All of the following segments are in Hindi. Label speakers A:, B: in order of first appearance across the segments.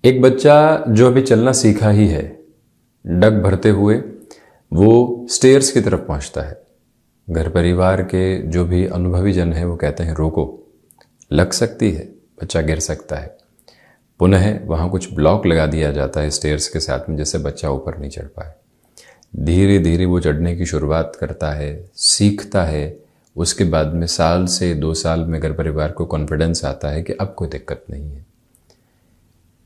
A: एक बच्चा जो अभी चलना सीखा ही है, डग भरते हुए वो स्टेयर्स की तरफ पहुंचता है। घर परिवार के जो भी अनुभवी जन हैं वो कहते हैं रोको, लग सकती है, बच्चा गिर सकता है। पुनः वहाँ कुछ ब्लॉक लगा दिया जाता है स्टेयर्स के साथ में, जिससे बच्चा ऊपर नहीं चढ़ पाए। धीरे धीरे वो चढ़ने की शुरुआत करता है, सीखता है। उसके बाद में साल से 2 साल में घर परिवार को कॉन्फिडेंस आता है कि अब कोई दिक्कत नहीं है।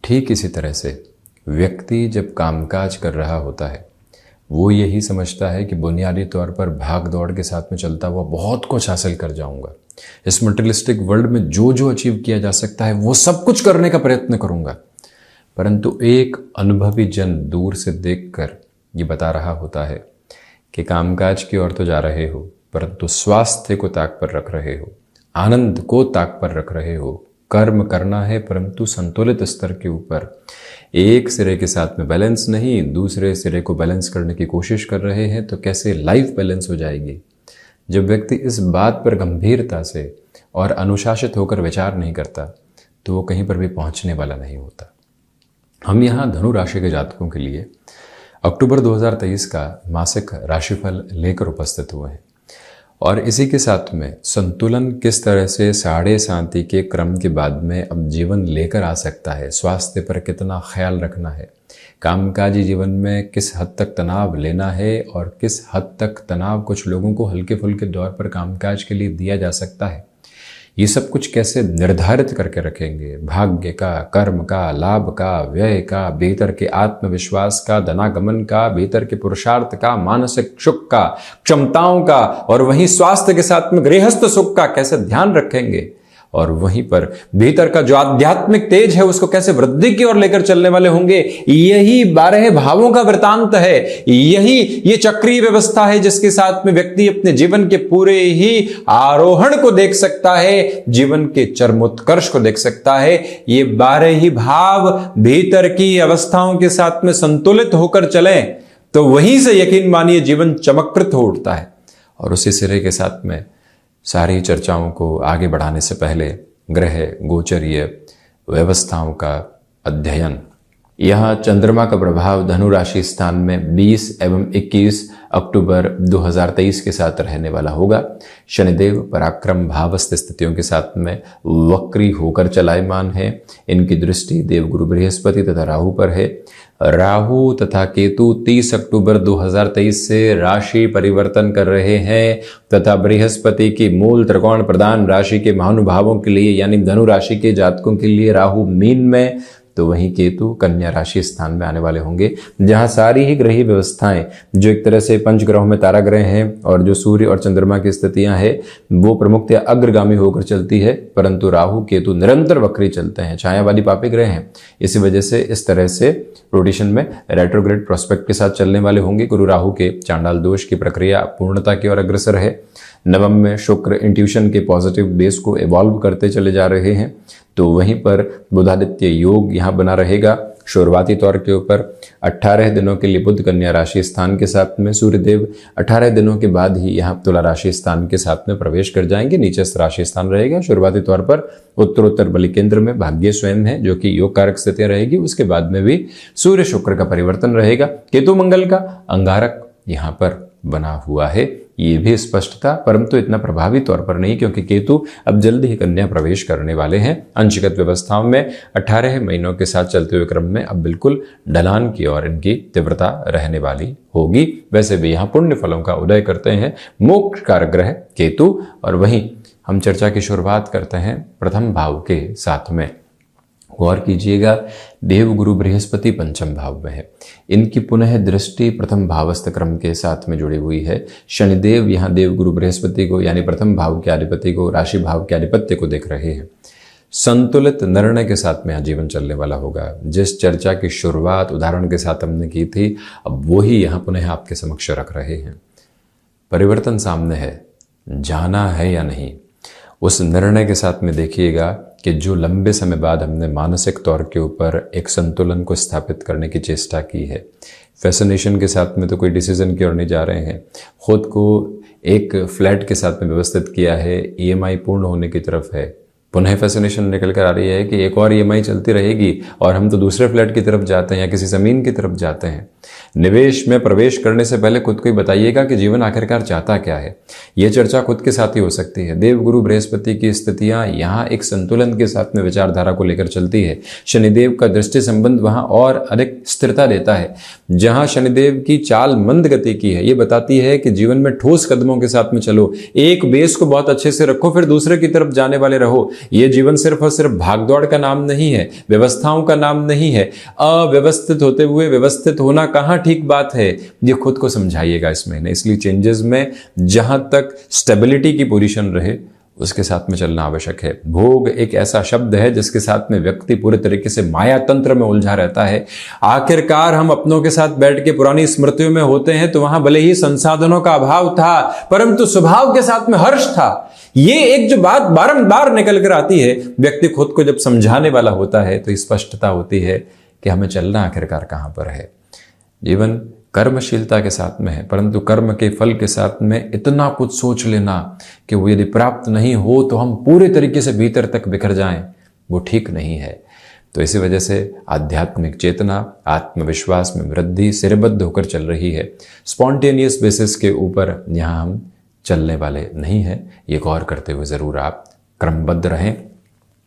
A: ठीक इसी तरह से व्यक्ति जब कामकाज कर रहा होता है वो यही समझता है कि बुनियादी तौर पर भाग दौड़ के साथ में चलता हुआ बहुत कुछ हासिल कर जाऊंगा, इस मटेरियलिस्टिक वर्ल्ड में जो जो अचीव किया जा सकता है वो सब कुछ करने का प्रयत्न करूंगा। परंतु एक अनुभवी जन दूर से देखकर ये बता रहा होता है कि कामकाज की ओर तो जा रहे हो, परंतु स्वास्थ्य को ताक पर रख रहे हो, आनंद को ताक पर रख रहे हो। कर्म करना है परंतु संतुलित स्तर के ऊपर, एक सिरे के साथ में बैलेंस नहीं, दूसरे सिरे को बैलेंस करने की कोशिश कर रहे हैं, तो कैसे लाइफ बैलेंस हो जाएगी। जब व्यक्ति इस बात पर गंभीरता से और अनुशासित होकर विचार नहीं करता तो वो कहीं पर भी पहुंचने वाला नहीं होता। हम यहाँ धनु राशि के जातकों के लिए अक्टूबर 2023 का मासिक राशिफल लेकर उपस्थित हुए हैं और इसी के साथ में संतुलन किस तरह से साढ़े सांति के क्रम के बाद में अब जीवन लेकर आ सकता है, स्वास्थ्य पर कितना ख्याल रखना है, कामकाजी जीवन में किस हद तक तनाव लेना है और किस हद तक तनाव कुछ लोगों को हल्के फुल्के दौर पर कामकाज के लिए दिया जा सकता है, ये सब कुछ कैसे निर्धारित करके रखेंगे। भाग्य का, कर्म का, लाभ का, व्यय का, भीतर के आत्मविश्वास का, धनागमन का, भीतर के पुरुषार्थ का, मानसिक सुख का, क्षमताओं का, और वहीं स्वास्थ्य के साथ में गृहस्थ सुख का कैसे ध्यान रखेंगे, और वहीं पर भीतर का जो आध्यात्मिक तेज है उसको कैसे वृद्धि की ओर लेकर चलने वाले होंगे। यही 12 भावों का वृत्तांत है, यही ये चक्रीय व्यवस्था है जिसके साथ में व्यक्ति अपने जीवन के पूरे ही आरोहण को देख सकता है, जीवन के चरमोत्कर्ष को देख सकता है। ये 12 ही भाव भीतर की अवस्थाओं के साथ में संतुलित होकर चलें तो वहीं से यकीन मानिए जीवन चमत्कृत हो उठता है। और उसी सिरे के साथ में सारी चर्चाओं को आगे बढ़ाने से पहले ग्रह गोचरीय व्यवस्थाओं का अध्ययन। यहाँ चंद्रमा का प्रभाव धनु राशि स्थान में 20 एवं 21 अक्टूबर 2023 के साथ रहने वाला होगा। शनिदेव पराक्रम भावस्थ स्थितियों के साथ में वक्री होकर चलायमान है। इनकी दृष्टि देवगुरु बृहस्पति तथा राहु पर है। राहु तथा केतु 30 अक्टूबर 2023 से राशि परिवर्तन कर रहे हैं तथा बृहस्पति की मूल त्रिकोण प्रधान राशि के महानुभावों के लिए यानी धनु राशि के जातकों के लिए राहु मीन में, तो वहीं केतु कन्या राशि स्थान में आने वाले होंगे, जहां सारी ही ग्रही व्यवस्थाएं जो एक तरह से पंच ग्रहों में तारा ग्रह हैं और जो सूर्य और चंद्रमा की स्थितियां हैं वो प्रमुखतया अग्रगामी होकर चलती है, परंतु राहु केतु निरंतर वक्री चलते हैं, छायावादी पापी ग्रह हैं। इसी वजह से इस तरह से रोटेशन में रेट्रोग्रेड प्रोस्पेक्ट के साथ चलने वाले होंगे। गुरु राहु के चांडाल दोष की प्रक्रिया पूर्णता की ओर अग्रसर है। नवम में शुक्र इंट्यूशन के पॉजिटिव बेस को इवॉल्व करते चले जा रहे हैं, तो वहीं पर बुधादित्य योग यहाँ बना रहेगा। शुरुआती तौर के ऊपर 18 दिनों के लिए बुध कन्या राशि स्थान के साथ में, सूर्यदेव 18 दिनों के बाद ही यहाँ तुला राशि स्थान के साथ में प्रवेश कर जाएंगे। नीचे राशि स्थान रहेगा। शुरुआती तौर पर उत्तरोत्तर बलि केंद्र में भाग्य स्वयं है जो कि योग कारक स्थितियां रहेगी। उसके बाद में भी सूर्य शुक्र का परिवर्तन रहेगा। केतु मंगल का अंगारक यहाँ पर बना हुआ है, ये भी स्पष्ट था, परंतु इतना प्रभावी तौर पर नहीं, क्योंकि केतु अब जल्द ही कन्या प्रवेश करने वाले हैं। अंशगत व्यवस्थाओं में 18 महीनों के साथ चलते हुए क्रम में अब बिल्कुल ढलान की ओर इनकी तीव्रता रहने वाली होगी। वैसे भी यहाँ पुण्य फलों का उदय करते हैं मोक्ष कारक ग्रह केतु। और वहीं हम चर्चा की शुरुआत करते हैं प्रथम भाव के साथ में। गौर कीजिएगा, देवगुरु बृहस्पति पंचम भाव में है, इनकी पुनः दृष्टि प्रथम भावस्थ क्रम के साथ में जुड़ी हुई है। शनिदेव यहाँ देवगुरु बृहस्पति को यानी प्रथम भाव के अधिपति को, राशि भाव के अधिपत्य को देख रहे हैं। संतुलित निर्णय के साथ में यहाँ जीवन चलने वाला होगा। जिस चर्चा की शुरुआत उदाहरण के साथ हमने की थी, अब वो ही यहाँ पुनः आपके समक्ष रख रहे हैं। परिवर्तन सामने है, जाना है या नहीं, उस निर्णय के साथ में देखिएगा कि जो लंबे समय बाद हमने मानसिक तौर के ऊपर एक संतुलन को स्थापित करने की चेष्टा की है। फैसिनेशन के साथ में तो कोई डिसीजन की ओर नहीं जा रहे हैं, खुद को एक फ्लैट के साथ में व्यवस्थित किया है, ईएमआई पूर्ण होने की तरफ है, पुनः फैसिनेशन निकल कर आ रही है कि एक और ईएमआई चलती रहेगी और हम तो दूसरे फ्लैट की तरफ जाते हैं या किसी ज़मीन की तरफ जाते हैं। निवेश में प्रवेश करने से पहले खुद को ही बताइएगा कि जीवन आखिरकार चाहता क्या है। यह चर्चा खुद के साथ ही हो सकती है। देवगुरु बृहस्पति की स्थितियां यहाँ एक संतुलन के साथ में विचारधारा को लेकर चलती है। शनिदेव का दृष्टि संबंध वहां और अधिक स्थिरता देता है। जहां शनिदेव की चाल मंद गति की है, ये बताती है कि जीवन में ठोस कदमों के साथ में चलो, एक बेस को बहुत अच्छे से रखो, फिर दूसरे की तरफ जाने वाले रहो। ये जीवन सिर्फ और सिर्फ भागदौड़ का नाम नहीं है, व्यवस्थाओं का नाम नहीं है। अव्यवस्थित होते हुए व्यवस्थित होना कहां ठीक बात है, ये खुद को समझाइएगा इस महीने। इसलिए चेंजेस में जहां तक स्टेबिलिटी की पोजीशन रहे उसके साथ में चलना आवश्यक है। भोग एक ऐसा शब्द है जिसके साथ में व्यक्ति पूरे तरीके से माया तंत्र में उलझा रहता है। आखिरकार हम अपनों के साथ बैठ के पुरानी स्मृतियों में होते हैं तो वहां भले ही संसाधनों का अभाव था, परंतु स्वभाव के साथ में हर्ष था। ये एक जो बात बारंबार निकल कर आती है, व्यक्ति खुद को जब समझाने वाला होता है तो स्पष्टता होती है कि हमें चलना आखिरकार कहां पर है। जीवन कर्मशीलता के साथ में है, परंतु कर्म के फल के साथ में इतना कुछ सोच लेना कि वो यदि प्राप्त नहीं हो तो हम पूरे तरीके से भीतर तक बिखर जाएं, वो ठीक नहीं है। तो इसी वजह से आध्यात्मिक चेतना, आत्मविश्वास में वृद्धि सिरबद्ध होकर चल रही है। स्पॉन्टेनियस बेसिस के ऊपर यहाँ हम चलने वाले नहीं हैं। ये गौर करते हुए ज़रूर आप क्रमबद्ध रहें।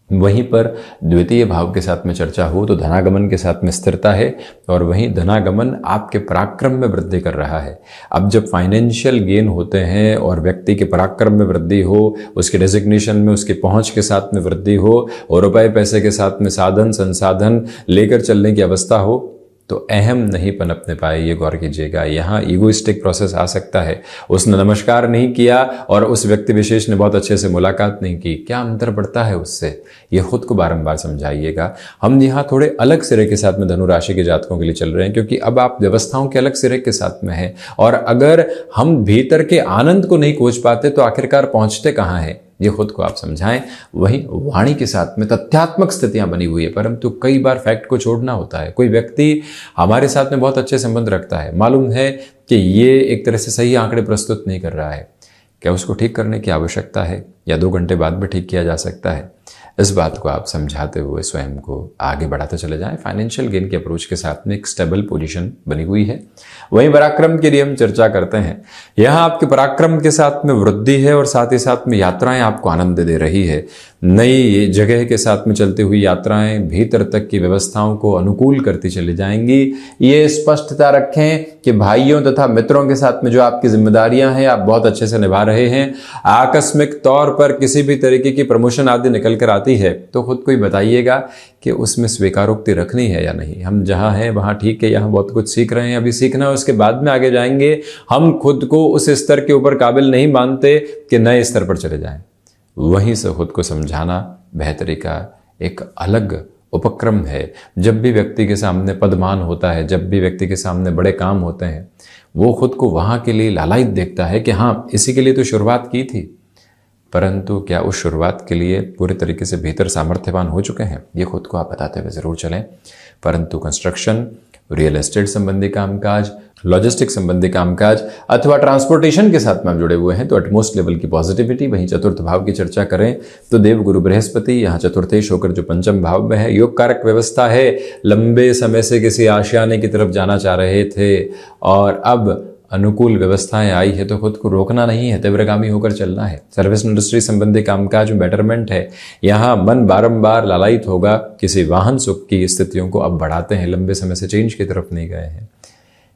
A: वहीं पर द्वितीय भाव के साथ में चर्चा हो तो धनागमन के साथ में स्थिरता है और वहीं धनागमन आपके पराक्रम में वृद्धि कर रहा है। अब जब फाइनेंशियल गेन होते हैं और व्यक्ति के पराक्रम में वृद्धि हो, उसके डेजिग्नेशन में, उसकी पहुंच के साथ में वृद्धि हो और रुपए पैसे के साथ में साधन संसाधन लेकर चलने की अवस्था हो, तो अहम नहीं पनपने पाए, ये गौर कीजिएगा। यहाँ ईगोइस्टिक प्रोसेस आ सकता है। उसने नमस्कार नहीं किया और उस व्यक्ति विशेष ने बहुत अच्छे से मुलाकात नहीं की, क्या अंतर पड़ता है उससे, ये खुद को बारंबार समझाइएगा। हम यहाँ थोड़े अलग सिरे के साथ में धनु राशि के जातकों के लिए चल रहे हैं, क्योंकि अब आप व्यवस्थाओं के अलग सिरे के साथ में हैं और अगर हम भीतर के आनंद को नहीं खोज पाते तो आखिरकार पहुंचते कहाँ हैं, ये खुद को आप समझाएं। वहीं वाणी के साथ में तथ्यात्मक स्थितियां बनी हुई है, परंतु कई बार फैक्ट को छोड़ना होता है। कोई व्यक्ति हमारे साथ में बहुत अच्छे संबंध रखता है, मालूम है कि ये एक तरह से सही आंकड़े प्रस्तुत नहीं कर रहा है, क्या उसको ठीक करने की आवश्यकता है या 2 घंटे बाद भी ठीक किया जा सकता है? इस बात को आप समझाते हुए स्वयं को आगे बढ़ाते चले जाएं। फाइनेंशियल गेन के अप्रोच के साथ में एक स्टेबल पोजीशन बनी हुई है। वहीं पराक्रम के लिए हम चर्चा करते हैं। यहाँ आपके पराक्रम के साथ में वृद्धि है और साथ ही साथ में यात्राएं आपको आनंद दे रही है। नई जगह के साथ में चलती हुई यात्राएं भीतर तक की व्यवस्थाओं को अनुकूल करती चली जाएंगी। ये स्पष्टता रखें कि भाइयों तथा मित्रों के साथ में जो आपकी जिम्मेदारियां हैं आप बहुत अच्छे से निभा रहे हैं। आकस्मिक तौर पर किसी भी तरीके की प्रमोशन आदि निकल कर आती है तो खुद को ही बताइएगा कि उसमें स्वीकारोक्ति रखनी है या नहीं। हम जहां हैं वहां ठीक है, यहाँ बहुत कुछ सीख रहे हैं, अभी सीखना है, उसके बाद में आगे जाएंगे। हम खुद को उस स्तर के ऊपर काबिल नहीं मानते कि नए स्तर पर चले जाएं। वहीं से खुद को समझाना बेहतरी का एक अलग उपक्रम है। जब भी व्यक्ति के सामने पदमान होता है, जब भी व्यक्ति के सामने बड़े काम होते हैं, वो खुद को वहां के लिए लालायित देखता है कि हाँ, इसी के लिए तो शुरुआत की थी, परंतु क्या उस शुरुआत के लिए पूरे तरीके से भीतर सामर्थ्यवान हो चुके हैं, ये खुद को आप बताते हुए जरूर चलें। परंतु कंस्ट्रक्शन, रियल एस्टेट संबंधी कामकाज, लॉजिस्टिक संबंधी कामकाज अथवा ट्रांसपोर्टेशन के साथ में आप जुड़े हुए हैं तो एटमोस्ट लेवल की पॉजिटिविटी। वहीं चतुर्थ भाव की चर्चा करें तो देव गुरु बृहस्पति यहाँ चतुर्थेश होकर जो पंचम भाव में है, योग कारक व्यवस्था है। लंबे समय से किसी आशियाने की तरफ जाना चाह रहे थे और अब अनुकूल व्यवस्थाएं आई है तो खुद को रोकना नहीं है, तीव्रगामी होकर चलना है। सर्विस इंडस्ट्री संबंधी कामकाज में बेटरमेंट है। यहाँ मन बारंबार लालायित होगा। किसी वाहन सुख की स्थितियों को अब बढ़ाते हैं, लंबे समय से चेंज की तरफ नहीं गए हैं।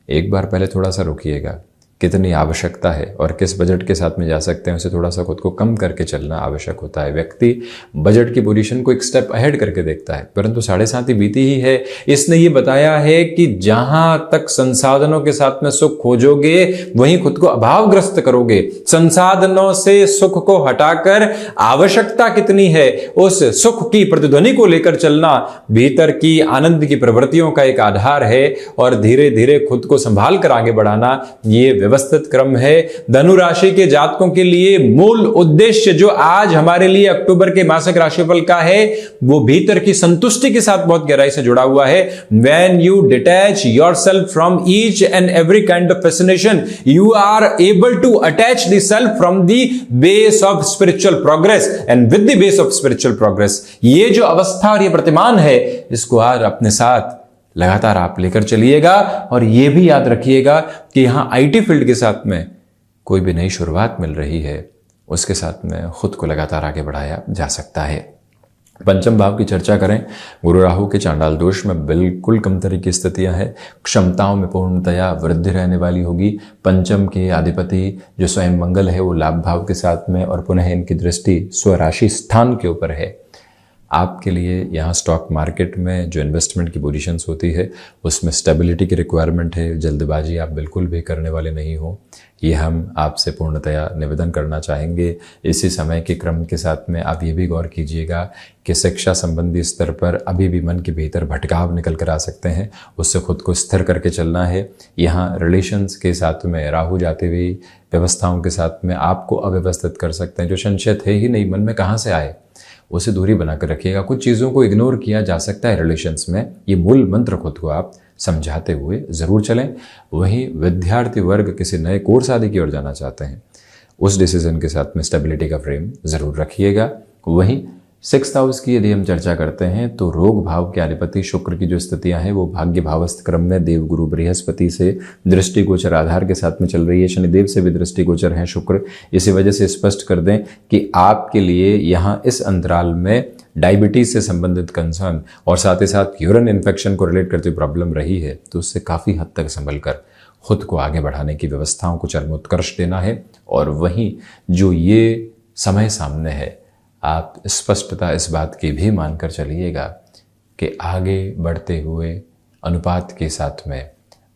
A: एक बार पहले थोड़ा सा रुकिएगा, कितनी आवश्यकता है और किस बजट के साथ में जा सकते हैं उसे थोड़ा सा खुद को कम करके चलना आवश्यक होता है। व्यक्ति बजट की पोजीशन को एक स्टेप अहेड करके देखता है, परंतु 7.5 ही बीती ही है। इसने ये बताया है कि जहां तक संसाधनों के साथ में सुख खोजोगे वहीं खुद को अभावग्रस्त करोगे। संसाधनों से सुख को हटाकर आवश्यकता कितनी है उस सुख की प्रतिध्वनि को लेकर चलना भीतर की आनंद की प्रवृत्तियों का एक आधार है और धीरे धीरे खुद को संभाल कर आगे बढ़ाना ये व्यवस्थित क्रम है। धनु राशि के जातकों के लिए मूल उद्देश्य जो आज हमारे लिए अक्टूबर के मासिक राशिफल का है वो भीतर की संतुष्टि के साथ बहुत गहराई से जुड़ा हुआ है। When you detach yourself from each and every kind of fascination, you are able to attach the self from the base of spiritual progress, and with the base of spiritual progress, ये जो अवस्था और ये प्रतिमान है इसको आज अपने साथ लगातार आप लेकर चलिएगा। और ये भी याद रखिएगा कि यहां आईटी फील्ड के साथ में कोई भी नई शुरुआत मिल रही है उसके साथ में खुद को लगातार आगे बढ़ाया जा सकता है। पंचम भाव की चर्चा करें, गुरु राहु के चांडाल दोष में बिल्कुल कमतरी की स्थितियां हैं। क्षमताओं में पूर्णतया वृद्धि रहने वाली होगी। पंचम के अधिपति जो स्वयं मंगल है वो लाभ भाव के साथ में और पुनः इनकी दृष्टि स्वराशि स्थान के ऊपर है। आपके लिए यहाँ स्टॉक मार्केट में जो इन्वेस्टमेंट की पोजीशंस होती है उसमें स्टेबिलिटी की रिक्वायरमेंट है। जल्दबाजी आप बिल्कुल भी करने वाले नहीं हो, ये हम आपसे पूर्णतया निवेदन करना चाहेंगे। इसी समय के क्रम के साथ में आप ये भी गौर कीजिएगा कि शिक्षा संबंधी स्तर पर अभी भी मन के भीतर भटकाव निकल कर आ सकते हैं, उससे खुद को स्थिर करके चलना है। यहाँ रिलेशंस के साथ में राहु जाते हुए व्यवस्थाओं के साथ में आपको अव्यवस्थित कर सकते हैं। जो संशय थे ही नहीं मन में कहाँ से आए, उसे दूरी बनाकर रखिएगा। कुछ चीज़ों को इग्नोर किया जा सकता है रिलेशंस में, ये मूल मंत्र खुद को आप समझाते हुए ज़रूर चलें। वहीं विद्यार्थी वर्ग किसी नए कोर्स आदि की ओर जाना चाहते हैं, उस डिसीजन के साथ में स्टेबिलिटी का फ्रेम ज़रूर रखिएगा। वहीं 6th हाउस की यदि हम चर्चा करते हैं तो रोग भाव के अधिपति शुक्र की जो स्थितियां हैं वो भाग्य भावस्थ क्रम में देवगुरु बृहस्पति से दृष्टिगोचर आधार के साथ में चल रही है। शनिदेव से भी दृष्टिगोचर है शुक्र। इसी वजह से स्पष्ट कर दें कि आपके लिए यहाँ इस अंतराल में डायबिटीज से संबंधित कंसर्न और साथ ही साथ यूरिन इन्फेक्शन को रिलेट करती प्रॉब्लम रही है, तो उससे काफ़ी हद तक संभल कर खुद को आगे बढ़ाने की व्यवस्थाओं को चरमोत्कर्ष देना है। और वहीं जो ये समय सामने है आप स्पष्टता इस बात की भी मानकर चलिएगा कि आगे बढ़ते हुए अनुपात के साथ में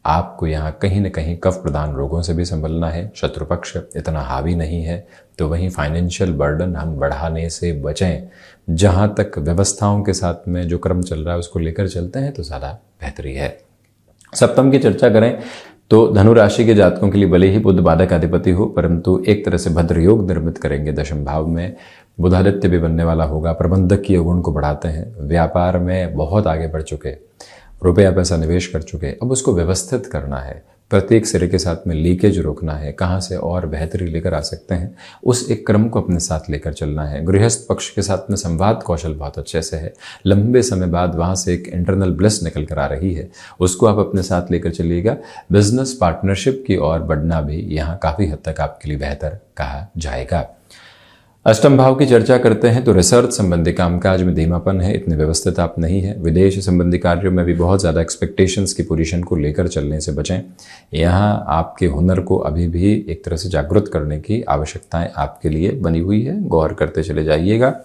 A: आपको यहाँ कहीं न कहीं कफ प्रधान रोगों से भी संभलना है। शत्रु पक्ष इतना हावी नहीं है, तो वहीं फाइनेंशियल बर्डन हम बढ़ाने से बचें। जहाँ तक व्यवस्थाओं के साथ में जो क्रम चल रहा है उसको लेकर चलते हैं तो ज़्यादा बेहतरी है। सप्तम की चर्चा करें तो धनु राशि के जातकों के लिए भले ही बुध बाधक अधिपति हो, परंतु एक तरह से भद्र योग निर्मित करेंगे। दशम भाव में बुधादित्य भी बनने वाला होगा। प्रबंधकीय गुण को बढ़ाते हैं। व्यापार में बहुत आगे बढ़ चुके, रुपया पैसा निवेश कर चुके, अब उसको व्यवस्थित करना है। प्रत्येक सिरे के साथ में लीकेज रोकना है, कहाँ से और बेहतरी लेकर आ सकते हैं उस एक क्रम को अपने साथ लेकर चलना है। गृहस्थ पक्ष के साथ में संवाद कौशल बहुत अच्छे से है। लंबे समय बाद वहाँ से एक इंटरनल ब्लिस निकल कर आ रही है, उसको आप अपने साथ लेकर चलिएगा। बिजनेस पार्टनरशिप की ओर बढ़ना भी यहाँ काफ़ी हद तक आपके लिए बेहतर कहा जाएगा। अष्टम भाव की चर्चा करते हैं तो रिसर्च संबंधी कामकाज में धीमापन है, इतने व्यवस्थित आप नहीं है। विदेश संबंधी कार्यों में भी बहुत ज़्यादा एक्सपेक्टेशंस की पोजीशन को लेकर चलने से बचें। यहाँ आपके हुनर को अभी भी एक तरह से जागृत करने की आवश्यकताएं आपके लिए बनी हुई है, गौर करते चले जाइएगा।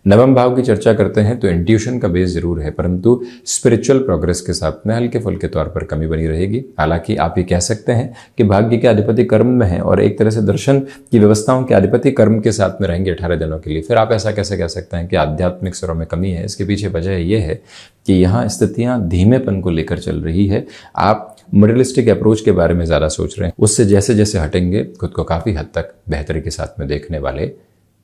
A: नवम भाव की चर्चा करते हैं तो इंट्यूशन का बेस जरूर है, परंतु स्पिरिचुअल प्रोग्रेस के साथ में हल्के फुल्के तौर पर कमी बनी रहेगी। हालांकि आप ये कह सकते हैं कि भाग्य के अधिपति कर्म में है और एक तरह से दर्शन की व्यवस्थाओं के अधिपति कर्म के साथ में रहेंगे 18 दिनों के लिए। फिर आप ऐसा कैसे कह सकते हैं कि आध्यात्मिक स्तरों में कमी है? इसके पीछे वजह यह है कि यहाँ स्थितियाँ धीमेपन को लेकर चल रही है। आप मॉडलिस्टिक अप्रोच के बारे में ज़्यादा सोच रहे हैं, उससे जैसे जैसे हटेंगे खुद को काफ़ी हद तक बेहतरी के साथ में देखने वाले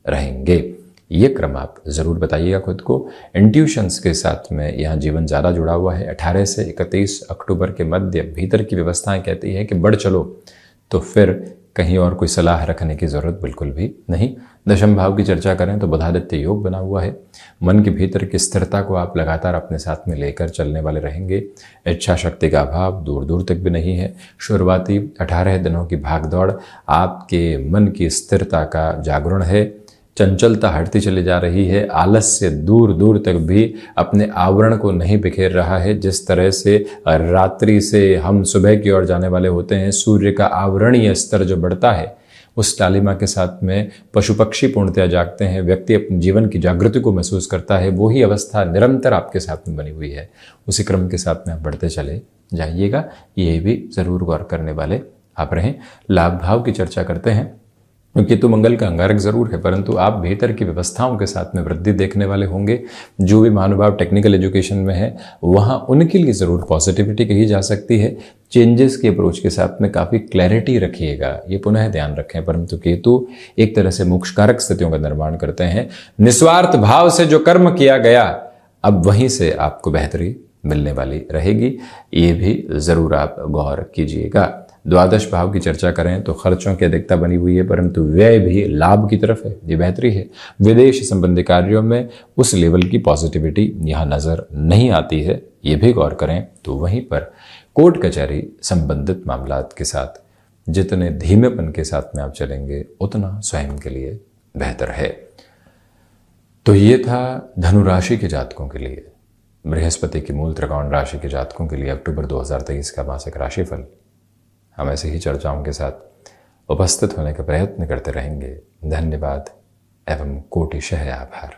A: रहेंगे। ये क्रम आप ज़रूर बताइएगा खुद को। इंट्यूशंस के साथ में यहाँ जीवन ज़्यादा जुड़ा हुआ है। 18 से 31 अक्टूबर के मध्य भीतर की व्यवस्थाएं कहती है कि बढ़ चलो, तो फिर कहीं और कोई सलाह रखने की ज़रूरत बिल्कुल भी नहीं। दशम भाव की चर्चा करें तो बुधादित्य योग बना हुआ है। मन के भीतर की स्थिरता को आप लगातार अपने साथ में लेकर चलने वाले रहेंगे। इच्छा शक्ति का अभाव दूर दूर तक भी नहीं है। शुरुआती 18 दिनों की भागदौड़ आपके मन की स्थिरता का जागरण है। चंचलता हटती चली जा रही है। आलस्य दूर दूर तक भी अपने आवरण को नहीं बिखेर रहा है। जिस तरह से रात्रि से हम सुबह की ओर जाने वाले होते हैं, सूर्य का आवरणीय स्तर जो बढ़ता है, उस टालिमा के साथ में पशु पक्षी पूर्णतया जागते हैं। व्यक्ति अपने जीवन की जागृति को महसूस करता है। वही अवस्था निरंतर आपके साथ में बनी हुई है। उसी क्रम के साथ में आप बढ़ते चले जाइएगा। ये भी ज़रूर गौर करने वाले आप रहें। लाभ भाव की चर्चा करते हैं केतु मंगल का अंगारक जरूर है, परंतु आप भीतर की व्यवस्थाओं के साथ में वृद्धि देखने वाले होंगे। जो भी महानुभाव टेक्निकल एजुकेशन में है वहाँ उनके लिए ज़रूर पॉजिटिविटी कही जा सकती है। चेंजेस की अप्रोच के साथ में काफ़ी क्लैरिटी रखिएगा, ये पुनः ध्यान रखें। परंतु केतु एक तरह से मोक्षकारक स्थितियों का निर्माण करते हैं। निस्वार्थ भाव से जो कर्म किया गया, अब वहीं से आपको बेहतरी मिलने वाली रहेगी, ये भी ज़रूर आप गौर कीजिएगा। द्वादश भाव की चर्चा करें तो खर्चों की अधिकता बनी हुई है, परंतु व्यय भी लाभ की तरफ है, ये बेहतरी है। विदेश संबंधी कार्यों में उस लेवल की पॉजिटिविटी यहाँ नज़र नहीं आती है, ये भी गौर करें। तो वहीं पर कोर्ट कचहरी संबंधित मामलात के साथ जितने धीमेपन के साथ में आप चलेंगे उतना स्वयं के लिए बेहतर है। तो ये था धनु राशि के जातकों के लिए, बृहस्पति की मूल त्रिकोण राशि के जातकों के लिए अक्टूबर 2023 का मासिक राशिफल। हम ऐसे ही चर्चाओं के साथ उपस्थित होने का प्रयत्न करते रहेंगे। धन्यवाद एवं कोटिशः आभार।